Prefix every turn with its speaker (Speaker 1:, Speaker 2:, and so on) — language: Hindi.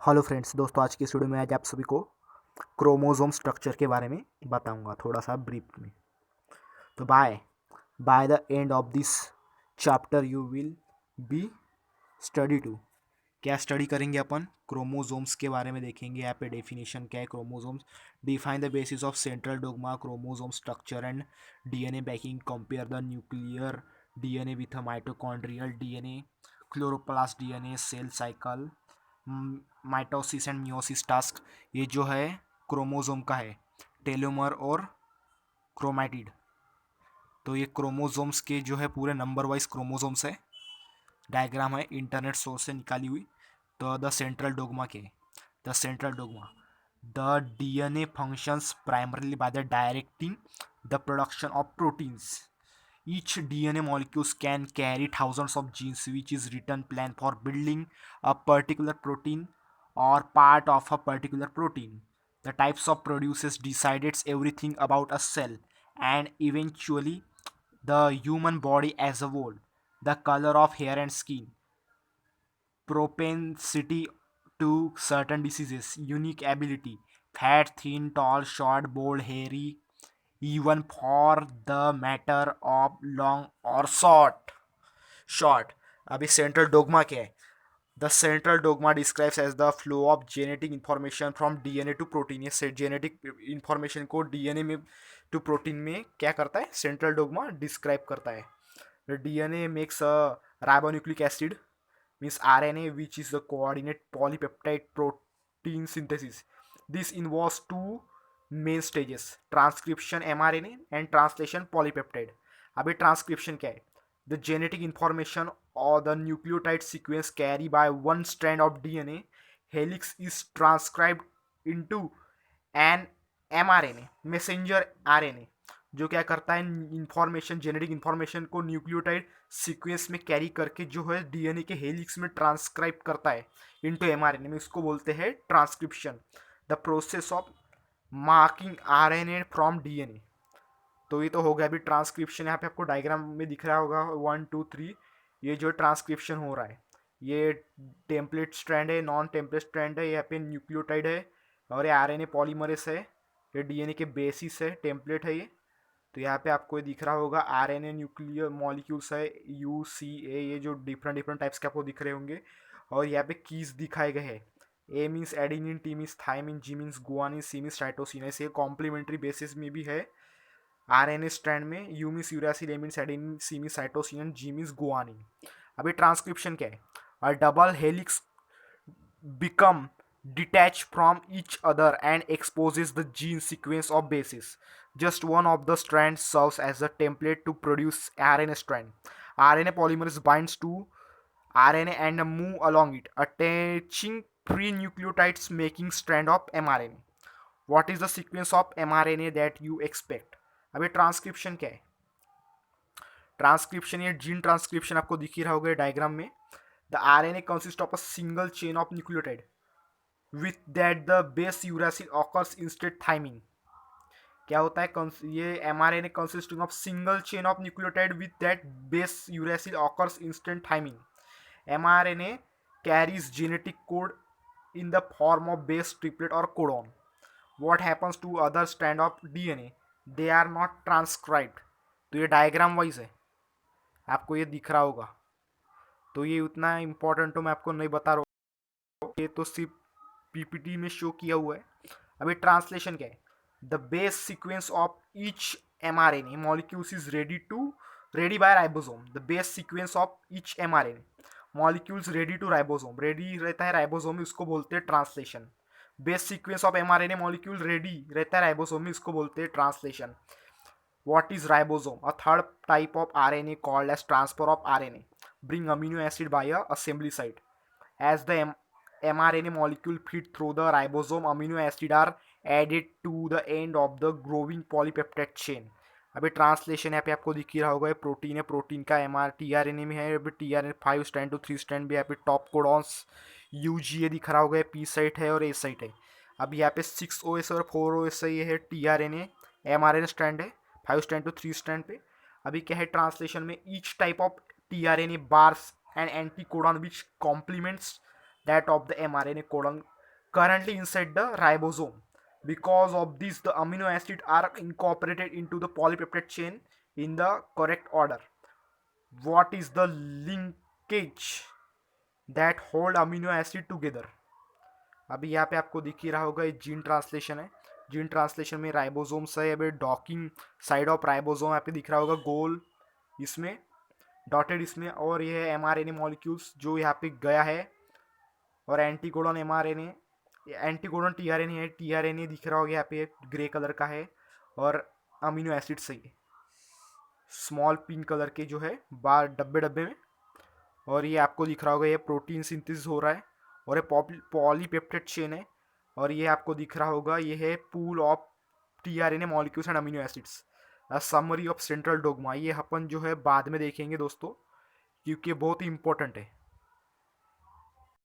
Speaker 1: हेलो फ्रेंड्स, दोस्तों आज की इस वीडियो में आज आप सभी को क्रोमोसोम स्ट्रक्चर के बारे में बताऊंगा थोड़ा सा ब्रीफ में। तो by the end of this chapter you will be study to. क्या स्टडी करेंगे अपन? क्रोमोसोम्स के बारे में देखेंगे। यहाँ पे डेफिनेशन क्या है chromosomes. Define the basis of central dogma chromosome structure and DNA packing. Compare the nuclear DNA with a mitochondrial DNA, chloroplast DNA, cell cycle, mitosis and meiosis task. ये जो है क्रोमोसोम का है, टेलोमर और क्रोमैटिड। तो ये क्रोमोसोम्स के जो है पूरे नंबर वाइज क्रोमोसोम्स है। डायग्राम है इंटरनेट सोर्स से निकाली हुई। तो द सेंट्रल डोग्मा के the central dogma the DNA functions primarily by the directing the production of proteins. Each DNA molecules can carry thousands of genes, which is written plan for building a particular protein or part of a particular protein. The types of produces decides everything about a cell and eventually the human body as a whole. The color of hair and skin, propensity to certain diseases, unique ability, fat, thin, tall, short, bold, hairy, even for the matter of long or short. अभी सेंट्रल डोग्मा क्या है? The central dogma describes as the flow of genetic information from DNA to protein. ये जेनेटिक इंफॉर्मेशन को डीएनए में टू प्रोटीन में क्या करता है? सेंट्रल डोग्मा डिस्क्राइब करता है। The DNA makes a ribonucleic acid means RNA, which is the coordinate polypeptide protein synthesis. This involves two main stages: transcription mRNA and translation polypeptide. अभी ट्रांसक्रिप्शन क्या है? The genetic information or the nucleotide sequence carried by one strand of DNA helix is transcribed into an mRNA messenger RNA, जो क्या करता है? इंफॉर्मेशन, जेनेटिक इंफॉर्मेशन को न्यूक्लियोटाइड सीक्वेंस में कैरी करके जो है डीएनए के हेलिक्स में ट्रांसक्राइब करता है इनटू एमआरएनए में। इसको बोलते हैं transcription. The process of marking RNA from DNA. तो ये तो हो गया अभी ट्रांसक्रिप्शन। यहाँ पे आपको डायग्राम में दिख रहा होगा 1 2 3। ये जो ट्रांसक्रिप्शन हो रहा है, ये टेम्पलेट स्ट्रैंड है, नॉन टेम्पलेट स्ट्रैंड है, यहाँ पे न्यूक्लियोटाइड है और ये आरएनए पॉलीमरेस है। ये डीएनए के बेसिस है, टेम्पलेट है ये। तो यहाँ पे आपको ये दिख रहा होगा आरएनए न्यूक्लियर मॉलिक्यूल्स है यूसीए, ये जो डिफरेंट डिफरेंट टाइप्स के आपको दिख रहे होंगे। और यहाँ पे कीज दिखाए गए हैं। A means adenine, T means thymine, G means guanine, C means cytosine. ऐसे कॉम्प्लीमेंट्री बेसिस में भी है आरएनए स्ट्रैंड में। U means uracil, A means adenine, C means cytosine, G means guanine. अभी ट्रांसक्रिप्शन क्या है? A double helix become detached from each other and exposes the gene sequence of bases. Just one of the strands serves as a template to produce RNA strand. RNA polymerase binds to RNA and move along it, attaching three nucleotides making strand of mRNA. What is the sequence of mRNA that you expect? अभी ट्रांसक्रिप्शन क्या है? ट्रांसक्रिप्शन, ये जीन ट्रांसक्रिप्शन आपको दिख ही रहा होगा डायग्राम में। The RNA consist of a single chain of nucleotide with that the base uracil occurs instead thymine. क्या होता है? ये mRNA consisting of single chain of nucleotide with that base uracil occurs instant thymine. mRNA carries genetic code in the form of base triplet or codon. What happens to other strand of DNA? They are not transcribed. तो ये डायग्राम वाइज है, आपको ये दिख रहा होगा। तो ये उतना इम्पोर्टेंट तो मैं आपको नहीं बता रहा हूँ, ये तो सिर्फ पीपीटी में शो किया हुआ है। अभी ट्रांसलेशन क्या है? The base sequence of each mRNA molecules is ready by ribosome. The base sequence of each mRNA molecules ready to ribosome, ready रहता है राइबोसोम में, उसको बोलते हैं translation. Base sequence of mRNA molecule ready रहता है राइबोसोम में, इसको बोलते हैं translation. What is ribosome? A third type of RNA called as transfer of RNA. Bring amino acid by a assembly site. As the mRNA molecule feed through the ribosome, amino acid are added to the end of the growing polypeptide chain. अभी ट्रांसलेशन यहाँ पे आपको दिख ही रहा होगा, प्रोटीन है, प्रोटीन का टीआरएनए में है। अभी टीआरएनए 5 स्टैंड टू 3 स्टैंड भी यहाँ पे टॉप कोडॉन्स यूजीए दिख रहा होगा, पी साइट है और ए साइट है। अब यहाँ पे 6 OS और 4 OS ये है टीआरएनए mRNA स्टैंड है 5 स्टैंड टू 3 स्टैंड पे। अभी क्या है ट्रांसलेशन में? Each type of tRNA bears and anticodon which complements that of the mRNA codon currently inside the ribosome. Because of this, the amino acids are incorporated into the polypeptide chain in the correct order. What is the linkage that hold amino acid together? अभी यहाँ पे आपको दिख ही रहा होगा, ये जीन ट्रांसलेशन है. जीन ट्रांसलेशन में राइबोसोम्स है, अभी डॉकिंग साइड ऑफ राइबोसोम यहाँ पे दिख रहा होगा गोल इसमें डॉटेड इसमें, और ये है mRNA मॉलिक्यूल्स जो यहाँ पे गया है, और एंटीकोडन mRNA, एंटीकोडन tRNA है, tRNA दिख रहा होगा यहाँ पे ग्रे कलर का है, और अमीनो एसिड सही है स्मॉल पिंक कलर के जो है बार डब्बे डब्बे में, और ये आपको दिख रहा होगा ये प्रोटीन सिंथेसिस हो रहा है, और ये पॉलीपेप्टाइड चेन है, और ये आपको दिख रहा होगा ये है pool of tRNA molecules and amino acids, summary of central dogma. ये अपन जो है बाद में देखेंगे दोस्तों, क्योंकि बहुत ही इंपॉर्टेंट है.